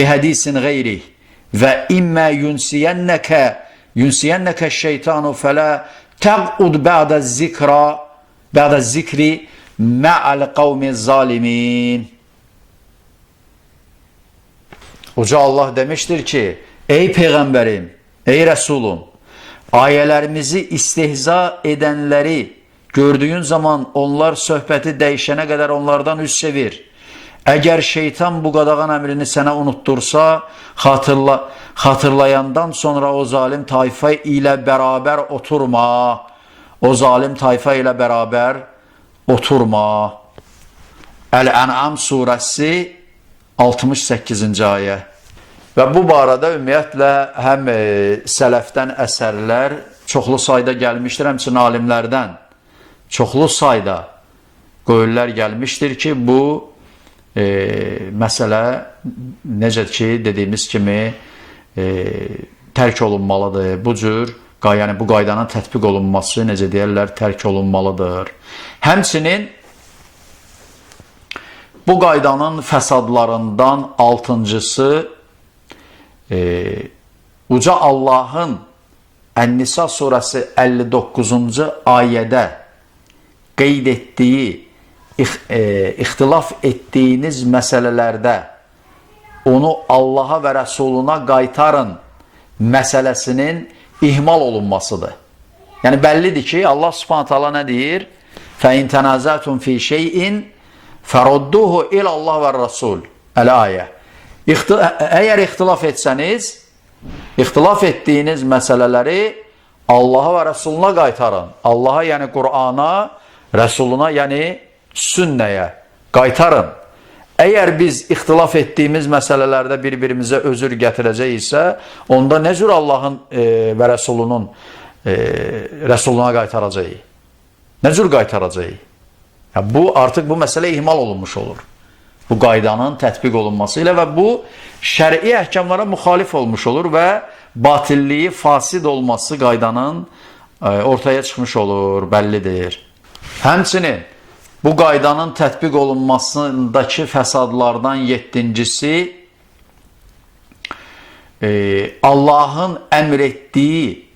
حَد۪يسٍ غَيْرِهِ وَإِمَّا يُنْسِيَنَّكَ الشَّيْطَانُ فَلَا تَقْعُدْ بَعْدَ الذِّكْرِ مَعَ الْقَوْمِ الظَّالِمِينَ. Uca Allah demiştir ki, ey Peyğəmbərim, ey Rəsulum, ayələrimizi istehza edənləri gördüyün zaman onlar söhbəti dəyişənə qədər onlardan üz çevir. Əgər şeytan bu qadağan əmrini sənə unuttursa, xatırlayandan sonra o zalim tayfa ilə bərabər oturma. O zalim tayfa ilə bərabər oturma. Əl-Ən'am surəsi 68-ci ayə. Və bu barədə ümumiyyətlə həm sələfdən əsərlər çoxlu sayda gəlmişdir, həmçinin alimlərdən çoxlu sayda qövllər gəlmişdir ki, bu məsələ necə ki, dediyimiz kimi tərk olunmalıdır. Bu cür, yəni bu qaydanın tətbiq olunması, necə deyərlər, tərk olunmalıdır. Həmçinin bu qaydanın fəsadlarından altıncısı, Uca Allahın Ən-Nisa surəsi 59-cu ayədə qeyd etdiyi, ixtilaf etdiyiniz məsələlərdə onu Allaha və Rəsuluna qaytarın məsələsinin ihmal olunmasıdır. Yəni bəllidir ki, Allah subhanahu ta'ala nə deyir? فَاِنْ تَنَازَاتُمْ فِي شَيْءٍ فَرُدُّهُ اِلَى اللّٰهِ وَالرَّسُولِ Əl-ayə. Əgər ixtilaf etsəniz, ixtilaf etdiyiniz məsələləri Allaha və Rəsuluna qaytarın. Allaha, yəni Qur'ana, Rəsuluna, yəni sünnəyə qaytarın. Əgər biz ixtilaf etdiyimiz məsələlərdə bir-birimizə özür gətirəcəksə, onda nə cür Allahın və Rəsulunun Rəsuluna qaytaracaq? Nə cür qaytaracaq? Bu, artıq bu məsələ ihmal olunmuş olur. Bu qaydanın tətbiq olunması ilə və bu şəri əhkamlara müxalif olmuş olur və batilliyi, fasid olması qaydanın ortaya çıxmış olur, bəllidir. Həmçinin bu qaydanın tətbiq olunmasındakı fəsadlardan yeddincisi, Allahın əmr etdiyi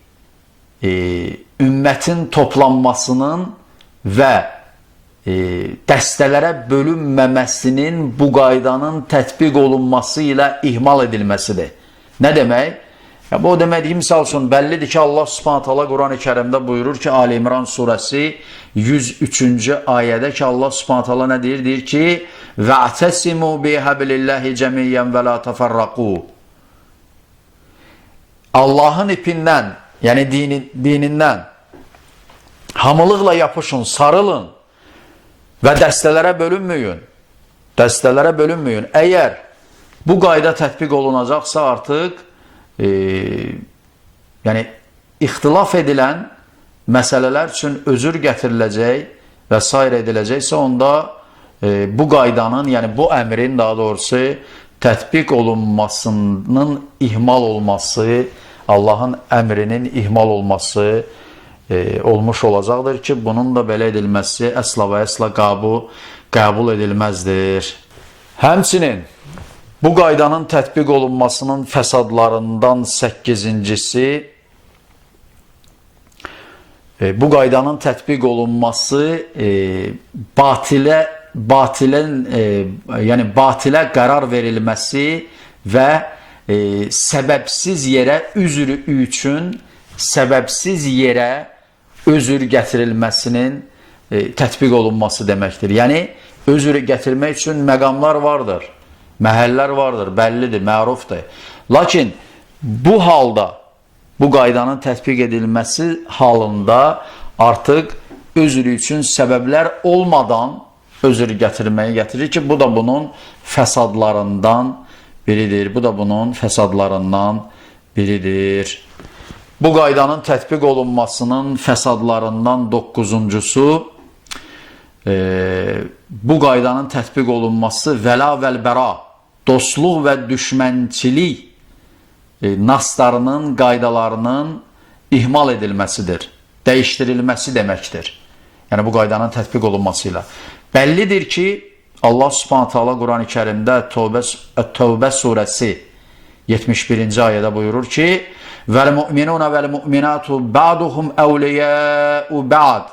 ümmətin toplanmasının və dəstələrə bölünməməsinin bu qaydanın tətbiq olunması ilə ihmal edilməsidir. Nə demək? Bu o demək, misal üçün, bəllidir ki, Allah subhanahu ta'ala Quran-ı Kərimdə buyurur ki, Ali İmran surəsi 103-cü ayədə ki, Allah subhanahu ta'ala nə deyir? Deyir ki, وَاَعْتَسِمُوا بِحَبْلِ اللّٰهِ جَمِيًّا وَلَا تَفَرَّقُوا Allahın ipindən, yəni dinindən hamılıqla yapışın, sarılın və dəstələrə bölünməyin. Dəstələrə bölünməyin. Əgər bu qayda tətbiq olunacaqsa artıq yəni ixtilaf edilən məsələlər üçün özür gətiriləcək və s. ediləcəksə onda bu qaydanın, yəni bu əmrin daha doğrusu tətbiq olunmasının ihmal olması, Allahın əmrinin ihmal olması olmuş olacaqdır ki, bunun da belə edilməsi əsla və əsla qəbul edilməzdir. Həmçinin bu qaydanın tətbiq olunmasının fəsadlarından 8-incisi bu qaydanın tətbiq olunması batilə qərar verilməsi və səbəbsiz yerə üzr üçün səbəbsiz yerə özür gətirilməsinin tətbiq olunması deməkdir. Yəni, özür gətirmək üçün məqamlar vardır, məhəllər vardır, bəllidir, mərufdur. Lakin bu halda, bu qaydanın tətbiq edilməsi halında artıq özür üçün səbəblər olmadan özür gətirməyi gətirir ki, bu da bunun fəsadlarından biridir. Bu da bunun fəsadlarından biridir. Bu qaydanın tətbiq olunmasının fəsadlarından 9-uncusu, bu qaydanın tətbiq olunması vəla vəl-bəra, dostluq və düşmənçilik naslarının, qaydalarının ihmal edilməsidir, dəyişdirilməsi deməkdir. Yəni, bu qaydanın tətbiq olunmasıyla. Bəllidir ki, Allah Subhanahu Taala Quran-ı Kərimdə Tövbə surəsi 71-ci ayədə buyurur ki, وَالْمُؤْمِنُونَ وَالْمُؤْمِنَاتُ بَعْضُهُمْ أَوْلِيَاءُ بَعْضٍ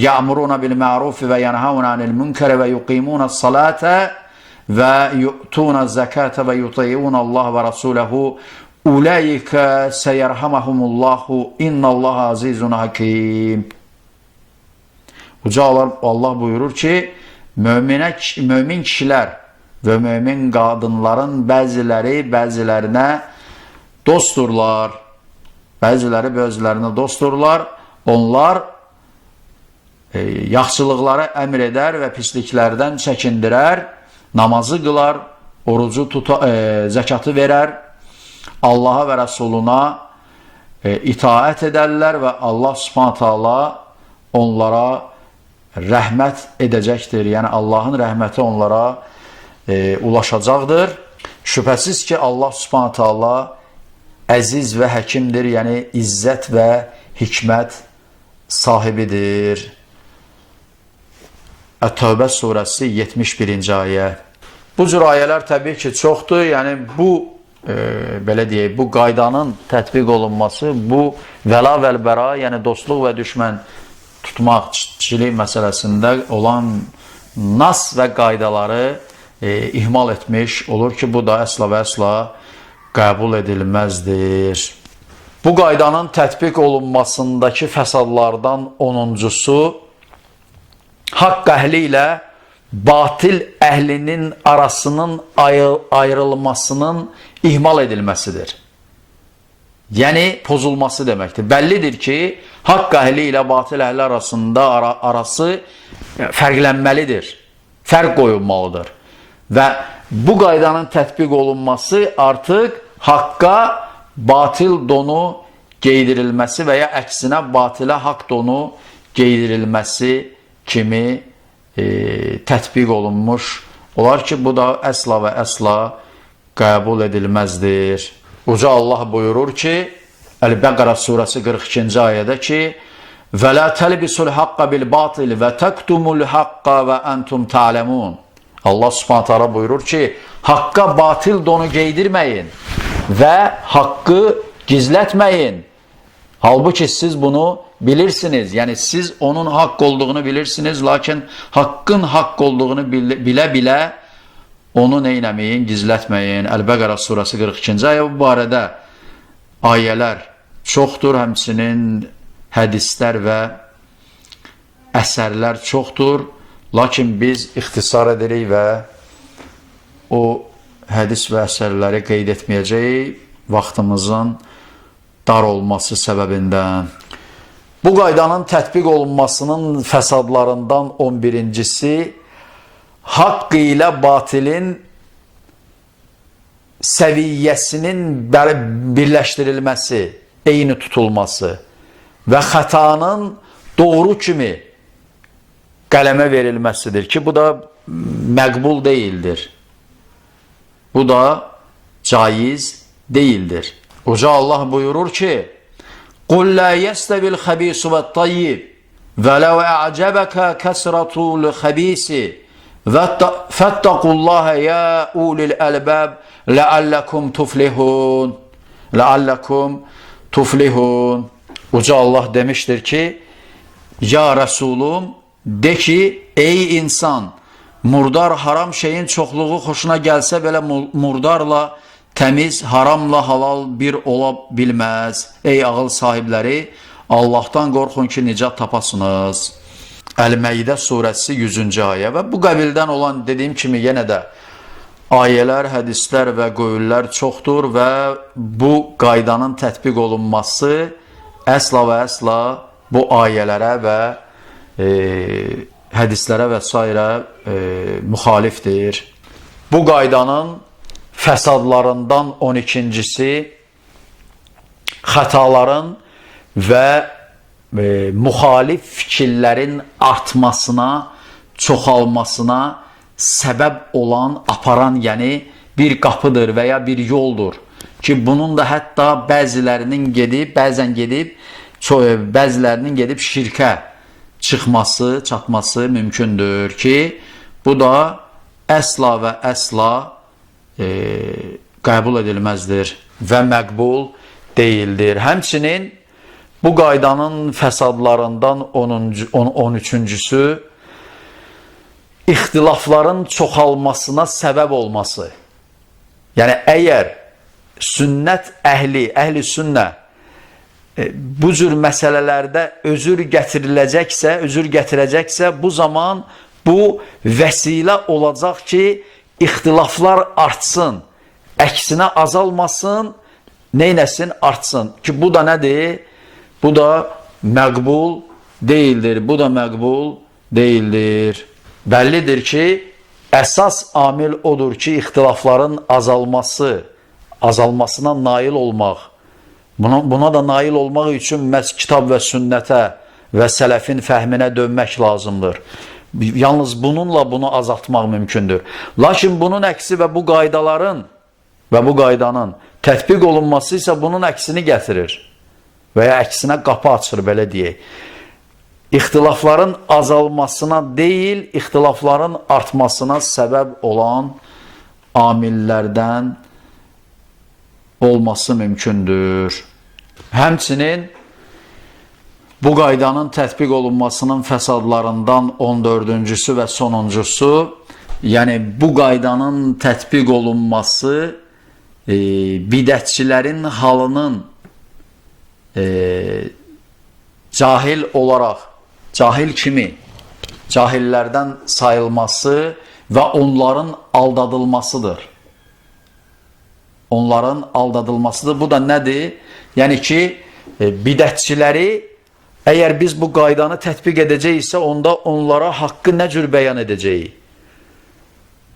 يَأْمُرُونَ بِالْمَعْرُوفِ وَيَنْهَوْنَ عَنِ الْمُنكَرِ وَيُقِيمُونَ الصَّلَاةَ وَيُؤْتُونَ الزَّكَاةَ وَيُطِيعُونَ اللَّهَ وَرَسُولَهُ أُولَٰئِكَ سَيَرْحَمُهُمُ اللَّهُ إِنَّ اللَّهَ عَزِيزٌ حَكِيمٌ. Uca Allah buyurur ki, mömin kişilər və mömin qadınların bəzilərinə dostdurlar. Bəziləri bəzilərinə dostdurlar. Onlar yaxşılıqlara əmr edər və pisliklərdən çəkindirər, namazı qılar, orucu zəkatı verər, Allaha və Rəsuluna itaət edərlər və Allah Subhanahu Taala onlara rəhmət edəcəkdir. Yəni, Allahın rəhməti onlara ulaşacaqdır. Şübhəsiz ki, Allah Subhanahu Taala əziz və həkimdir, yəni izzət və hikmət sahibidir. Ət-Tövbə surəsi 71-ci ayə. Bu cür ayələr təbii ki, çoxdur. Yəni, bu, belə deyək, bu qaydanın tətbiq olunması, bu vəla vəl-bəra, yəni dostluq və düşmən tutmaq, kişilik məsələsində olan nas və qaydaları ihmal etmiş olur ki, bu da əsla və əsla qəbul edilməzdir. Bu qaydanın tətbiq olunmasındakı fəsadlardan 10-uncusu, haqq əhli ilə batil əhlinin arasının ayrılmasının ihmal edilməsidir. Yəni, pozulması deməkdir. Bəllidir ki, haqq əhli ilə batil əhli arasında arası fərqlənməlidir, fərq qoyulmalıdır. Və bu qaydanın tətbiq olunması artıq haqqa batil donu geydirilməsi və ya əksinə batilə haqq donu geydirilməsi kimi tətbiq olunmuş olar ki, bu da əsla və əsla qəbul edilməzdir. Uca Allah buyurur ki, Əl-Bəqərə surəsi 42-ci ayədə ki, Və lə təlbisul haqqa bil batil və təktumul haqqa və əntum ta'ləmun. Allah Subhanahu taala buyurur ki, haqqa batil donu geydirməyin və haqqı gizlətməyin. Halbuki siz bunu bilirsiniz. Yəni siz onun haqq olduğunu bilirsiniz, lakin haqqın haqq olduğunu bilə-bilə onu neynəməyin, gizlətməyin. Əl-Bəqərə surəsi 42-ci ayə bu barədə ayələr çoxdur, həmçinin hədislər və əsərlər çoxdur. Lakin biz ixtisar edirik və o hədis və əsərləri qeyd etməyəcəyik vaxtımızın dar olması səbəbindən. Bu qaydanın tətbiq olunmasının fəsadlarından 11-incisi haqq ilə batilin səviyyəsinin birləşdirilməsi, eyni tutulması və xətanın doğru kimi qələmə verilməsidir ki, bu da məqbul deyildir. Bu da caiz değildir. Uca Allah buyurur ki: "Qul la yestevil habisu ve tayyib ve lev a'cebeke kesratul habisi fettakullaha ya ulil albab leallekum tuflihun." Leallekum tuflihun. Uca Allah demiştir ki: "Ya Resulüm, de ki, ey insan, murdar haram şeyin çoxluğu xoşuna gəlsə belə murdarla təmiz, haramla halal bir ola bilməz. Ey ağıl sahibləri, Allahdan qorxun ki, nicat tapasınız." Əl-Məidə surəsi 100-cü ayə və bu qəbildən olan, dediyim kimi, yenə də ayələr, hədislər və qövüllər çoxdur və bu qaydanın tətbiq olunması əsla və əsla bu ayələrə və hədislərə və s. Müxalifdir. Bu qaydanın fəsadlarından 12-cisi xətaların və müxalif fikirlərin artmasına, çoxalmasına səbəb olan, aparan, yəni bir qapıdır və ya bir yoldur ki, bunun da hətta bəzilərinin gedib, bəzilərinin gedib şirkə çıxması, çatması mümkündür ki, bu da əsla və əsla qəbul edilməzdir və məqbul deyildir. Həmçinin bu qaydanın fəsadlarından 13-cüsü ixtilafların çoxalmasına səbəb olması. Yəni, əgər sünnət əhli sünnə bu cür məsələlərdə özür gətirəcəksə, bu zaman bu vəsilə olacaq ki, ixtilaflar artsın, əksinə azalmasın, neynəsin, artsın. Ki, bu da nədir? Bu da məqbul deyildir. Bu da məqbul deyildir. Bəllidir ki, əsas amil odur ki, ixtilafların azalmasına nail olmaq. Buna da nail olmaq üçün məhz kitab və sünnətə və sələfin fəhminə dönmək lazımdır. Yalnız bununla bunu azaltmaq mümkündür. Lakin bunun əksi və bu qaydanın tətbiq olunması isə bunun əksini gətirir və ya əksinə qapı açır, belə deyək. İxtilafların azalmasına deyil, ixtilafların artmasına səbəb olan amillərdən olması mümkündür. Həmçinin bu qaydanın tətbiq olunmasının fəsadlarından 14-cüsü və sonuncusu, yəni bu qaydanın tətbiq olunması bidətçilərin halının cahil olaraq, cahil kimi cahillərdən sayılması və onların aldadılmasıdır. Onların aldadılmasıdır. Bu da nədir? Yəni ki, bidətçiləri, əgər biz bu qaydanı tətbiq edəcəksə, onda onlara haqqı nə cür bəyan edəcəyik?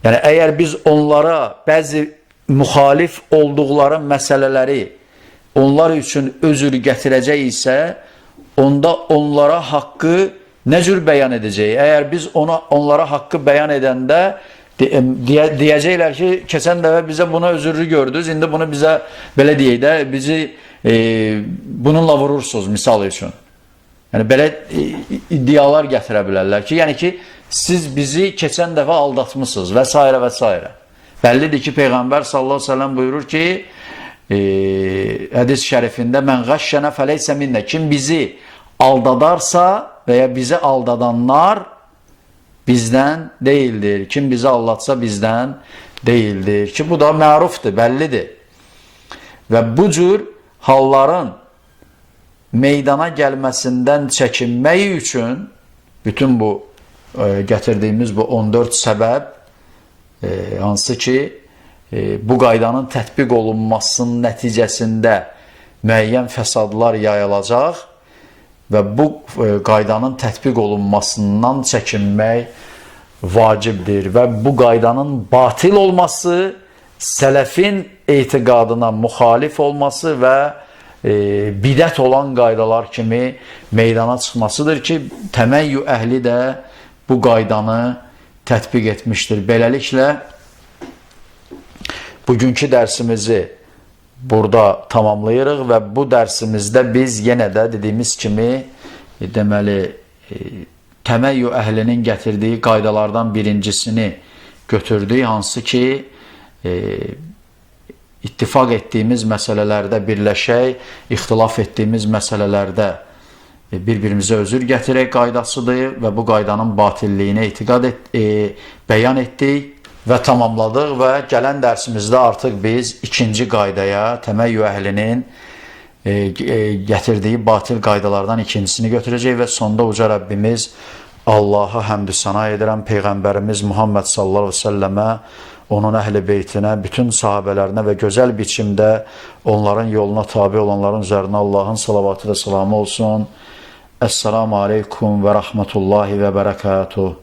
Yəni, əgər biz onlara bəzi müxalif olduqları məsələləri onlar üçün özür gətirəcəksə, onda onlara haqqı nə cür bəyan edəcəyik? Əgər biz onlara haqqı bəyan edəndə deyəcəklər ki, keçən dəfə bizə buna özürlü gördünüz, indi bunu bizə, belə deyək də, bizi bununla vurursunuz, misal üçün. Yəni, belə iddialar gətirə bilərlər ki, yəni ki, siz bizi keçən dəfə aldatmışsınız və s. və s. Bəllidir ki, Peyğəmbər sallallahu aleyhi ve sellem buyurur ki, hədis şərifində, mən qəşşənə fəleysə minnə, kim bizi aldadarsa və ya bizi aldadanlar bizdən deyildir. Kim bizi aldatsa bizdən deyildir. Ki, bu da mərufdur, bəllidir. Və bu cür halların meydana gəlməsindən çəkinmək üçün bütün bu gətirdiyimiz bu 14 səbəb, hansı ki, bu qaydanın tətbiq olunmasının nəticəsində müəyyən fəsadlar yayılacaq və bu qaydanın tətbiq olunmasından çəkinmək vacibdir və bu qaydanın batil olması sələfin etiqadına müxalif olması və bidət olan qaydalar kimi meydana çıxmasıdır ki, təməyyü əhli də bu qaydanı tətbiq etmişdir. Beləliklə, bugünkü dərsimizi burada tamamlayırıq və bu dərsimizdə biz yenə də dediyimiz kimi deməli təməyyü əhlinin gətirdiyi qaydalardan birincisini götürdük, hansı ki ittifaq etdiyimiz məsələlərdə birləşək, ixtilaf etdiyimiz məsələlərdə bir-birimizə özür gətirək qaydasıdır və bu qaydanın batilliyini bəyan etdik və tamamladıq və gələn dərsimizdə artıq biz ikinci qaydaya, təməyyü əhlinin gətirdiyi batil qaydalardan ikincisini götürəcək və sonda uca Rəbbimiz Allaha həmdü sana edirəm, Peyğəmbərimiz Muhammed sallallahu aleyhi ve səlləmə, onun əhl-i beytinə, bütün sahabələrinə və gözəl biçimdə onların yoluna tabi olanların üzərinə Allahın salavatı və salamı olsun. Esselamu aleykum və rəhmətullahi və bərəkatuhu.